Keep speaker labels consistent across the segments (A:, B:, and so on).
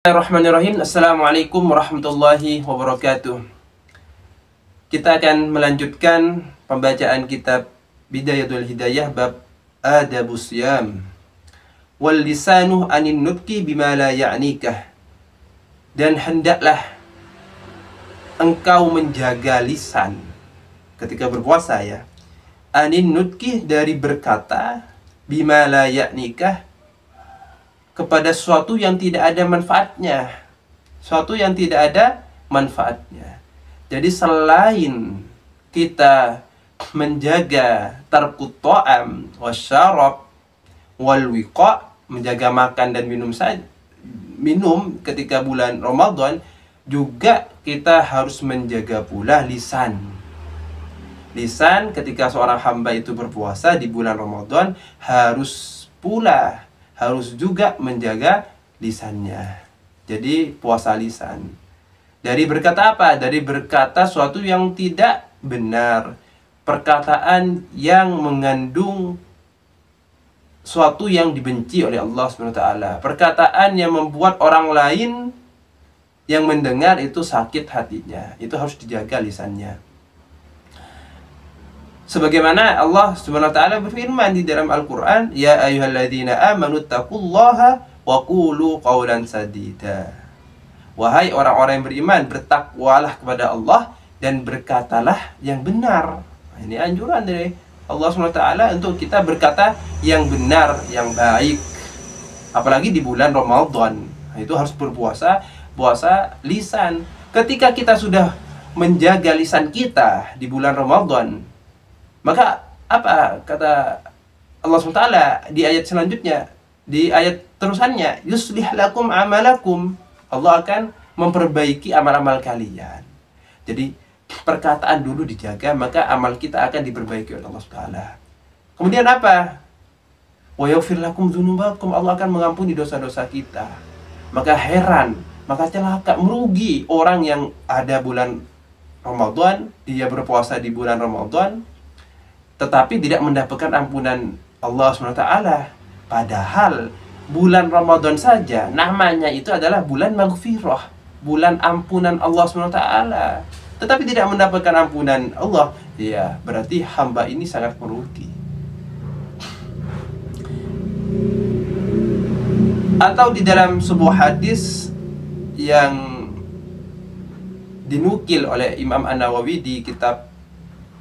A: Bismillahirrahmanirrahim. Assalamualaikum warahmatullahi wabarakatuh. Kita akan melanjutkan pembacaan kitab Bidayatul Hidayah bab Adabus Siyam. Wal lisanu anin nutqi bima la ya'nikah. Dan hendaklah engkau menjaga lisan ketika berpuasa ya. Anin nutqi dari berkata bima la ya'nikah, kepada sesuatu yang tidak ada manfaatnya. Sesuatu yang tidak ada manfaatnya. Jadi selain kita menjaga tarkut ta'am wasyarab wal wiqa, menjaga makan dan minum ketika bulan Ramadan, juga kita harus menjaga pula lisan. Lisan ketika seorang hamba itu berpuasa di bulan Ramadan harus juga menjaga lisannya. Jadi puasa lisan. Dari berkata apa? Dari berkata sesuatu yang tidak benar, perkataan yang mengandung sesuatu yang dibenci oleh Allah SWT, perkataan yang membuat orang lain yang mendengar itu sakit hatinya. Itu harus dijaga lisannya. Sebagaimana Allah SWT berfirman di dalam Al-Quran, Ya ayyuhalladzina amanu taqullaha wa qulu qawlan sadida. Wahai orang-orang yang beriman, bertakwalah kepada Allah dan berkatalah yang benar. Ini anjuran dari Allah SWT untuk kita berkata yang benar, yang baik. Apalagi di bulan Ramadan. Itu harus berpuasa, puasa lisan. Ketika kita sudah menjaga lisan kita di bulan Ramadan, maka apa kata Allah SWT di ayat selanjutnya, di ayat terusannya, yuslih lakum amalakum, Allah akan memperbaiki amal-amal kalian. Jadi perkataan dulu dijaga, maka amal kita akan diperbaiki oleh Allah SWT. Kemudian apa? Wa yaghfir lakum dzunubakum, Allah akan mengampuni dosa-dosa kita. Maka heran, maka celaka, merugi orang yang ada bulan Ramadan, dia berpuasa di bulan Ramadan, tetapi tidak mendapatkan ampunan Allah SWT. Padahal bulan Ramadan saja namanya itu adalah bulan maghfirah, bulan ampunan Allah SWT. Tetapi tidak mendapatkan ampunan Allah, ya berarti hamba ini sangat merugi. Atau di dalam sebuah hadis yang dinukil oleh Imam An-Nawawi di kitab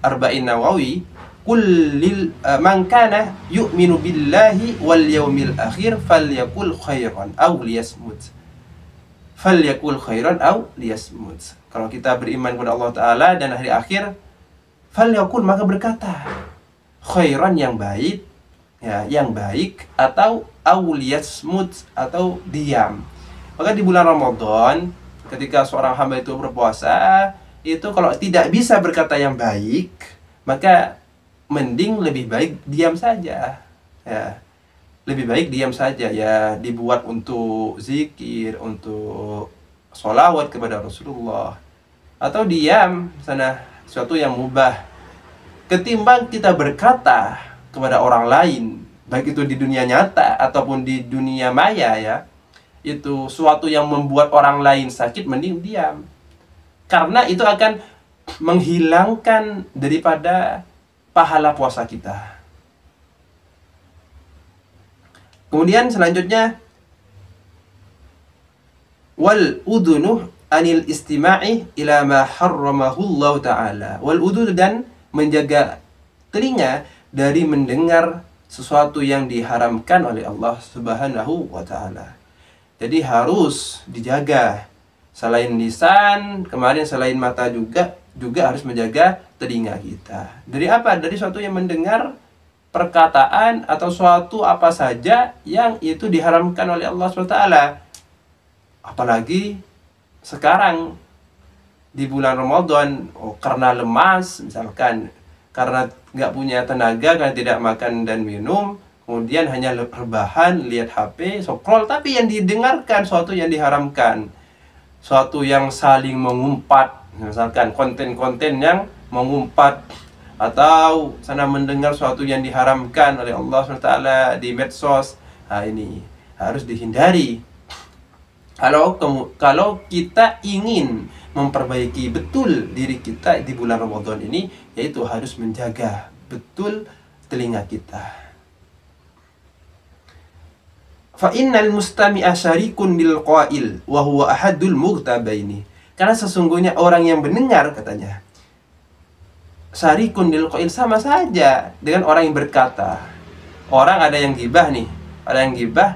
A: Arba'in Nawawi, Kullil man kana yu'minu billahi wal yawmil akhir falyakul khairan aw liyasmut. Falyakul khairan aw liyasmut. Kalau kita beriman kepada Allah Ta'ala dan hari akhir, falyakul, maka berkata khairan, yang baik ya, yang baik, atau aw liyasmut, atau diam. Maka di bulan Ramadan ketika seorang hamba itu berpuasa, itu kalau tidak bisa berkata yang baik, maka mending lebih baik diam saja ya. Lebih baik diam saja ya, dibuat untuk zikir, untuk sholawat kepada Rasulullah, atau diam sana, sesuatu yang mubah, ketimbang kita berkata kepada orang lain, baik itu di dunia nyata ataupun di dunia maya ya, itu suatu yang membuat orang lain sakit, mending diam. Karena itu akan menghilangkan daripada pahala puasa kita. Kemudian selanjutnya, wal udunu anil istima'i ila ma harramahu Allah Ta'ala. Wal udunu, dan menjaga telinga dari mendengar sesuatu yang diharamkan oleh Allah Subhanahu wa Ta'ala. Jadi harus dijaga. Selain lisan, kemarin selain mata juga harus menjaga telinga kita. Dari apa? Dari suatu yang mendengar perkataan atau suatu apa saja yang itu diharamkan oleh Allah SWT. Apalagi sekarang di bulan Ramadan, karena lemas misalkan, karena nggak punya tenaga, karena tidak makan dan minum, kemudian hanya rebahan, lihat HP, scroll, tapi yang didengarkan suatu yang diharamkan, suatu yang saling mengumpat, misalkan konten-konten yang mengumpat, atau sana mendengar sesuatu yang diharamkan oleh Allah SWT di medsos. Nah, ini harus dihindari. Kalau kita ingin memperbaiki betul diri kita di bulan Ramadan ini, yaitu harus menjaga betul telinga kita. Fa innal mustami'a syarikun lil qail wa huwa ahadul mughtabaini. Karena sesungguhnya orang yang mendengar, katanya, syarikun lil qail, sama saja dengan orang yang berkata. Orang ada yang gibah nih, ada yang gibah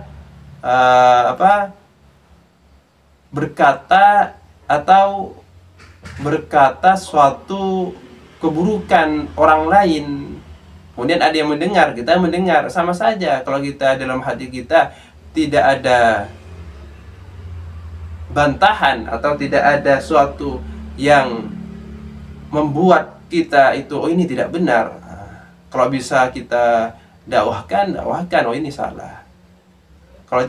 A: berkata atau berkata suatu keburukan orang lain, kemudian ada yang mendengar, kita mendengar, sama saja. Kalau kita dalam hati kita tidak ada bantahan atau tidak ada suatu yang membuat kita itu, oh ini tidak benar, kalau bisa kita dakwahkan, oh ini salah. Kalau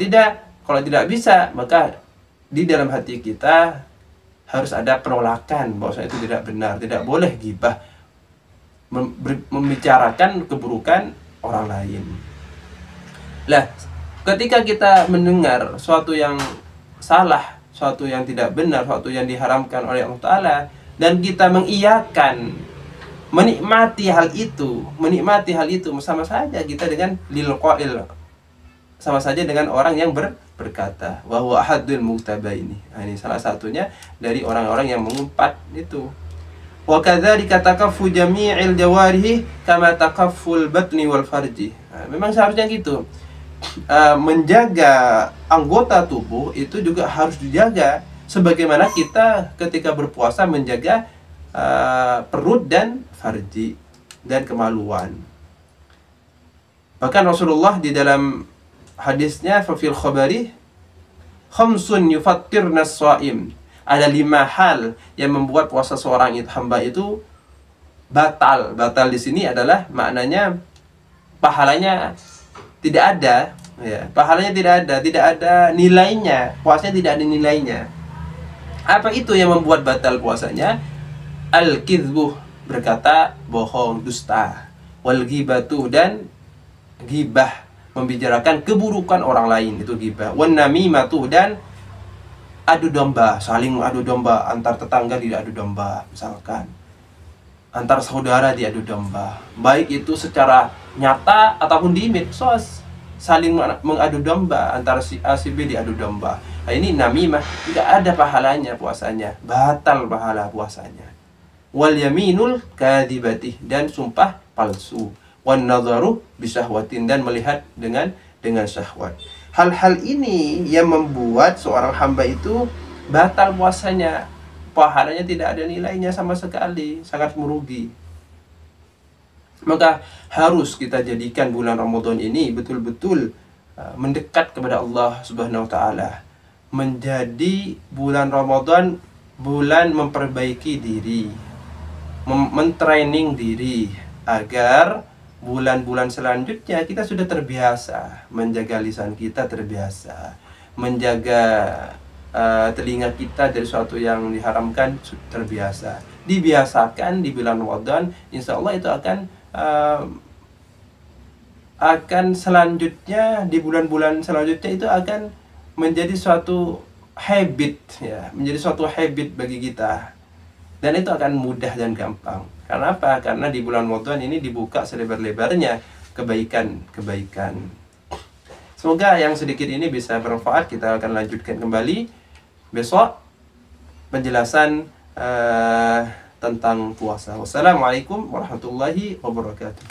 A: tidak bisa, maka di dalam hati kita harus ada penolakan bahwa itu tidak benar, tidak boleh ghibah, membicarakan keburukan orang lain. Lah, ketika kita mendengar suatu yang salah, suatu yang tidak benar, suatu yang diharamkan oleh Allah Ta'ala, dan kita mengiyakan, menikmati hal itu, sama saja kita dengan lil qail, sama saja dengan orang yang berkata, wa huwa ahadul mughtabaini. Nah, ini salah satunya dari orang-orang yang mengumpat itu. Wa kadzalika takaffu jami'il jawarihi kama takafful batni wal farji. Nah, memang seharusnya gitu. Menjaga anggota tubuh itu juga harus dijaga, sebagaimana kita ketika berpuasa menjaga perut dan farji dan kemaluan. Bahkan Rasulullah di dalam hadisnya, fafil khabari khamsun yufattirna shaim, ada 5 hal yang membuat puasa seorang hamba itu batal. Batal di sini adalah maknanya pahalanya tidak ada, ya. Pahalanya tidak ada nilainya, puasanya tidak ada nilainya. Apa itu yang membuat batal puasanya? Al-kidhbuh, berkata bohong, dusta. Wal ghibatu, dan ghibah, membicarakan keburukan orang lain, itu ghibah. Wan namimatu, dan adu domba, saling adu domba, antar tetangga tidak adu domba, misalkan antar saudara diadu domba, baik itu secara nyata ataupun di medsos, saling mengadu domba, antara si A si B diadu domba. Nah, ini namimah, tidak ada pahalanya puasanya, batal pahala puasanya. Wal yaminul kadhibati, dan sumpah palsu. Wan nadharu bisyahwatin, dan melihat dengan syahwat. Hal-hal ini yang membuat seorang hamba itu batal puasanya, pahalanya tidak ada nilainya sama sekali, sangat merugi. Maka harus kita jadikan bulan Ramadan ini betul-betul mendekat kepada Allah Subhanahu wa Ta'ala, menjadi bulan Ramadan bulan memperbaiki diri, mentraining diri, agar bulan-bulan selanjutnya kita sudah terbiasa menjaga lisan kita, terbiasa menjaga telinga kita dari sesuatu yang diharamkan, terbiasa. Dibiasakan di bulan Ramadan, insya Allah itu akan selanjutnya, di bulan-bulan selanjutnya itu akan menjadi suatu habit, ya, menjadi suatu habit bagi kita, dan itu akan mudah dan gampang. Karena apa? Karena di bulan Ramadan ini dibuka selebar-lebarnya kebaikan-kebaikan. Semoga yang sedikit ini bisa bermanfaat. Kita akan lanjutkan kembali besok penjelasan tentang puasa. Wassalamualaikum warahmatullahi wabarakatuh.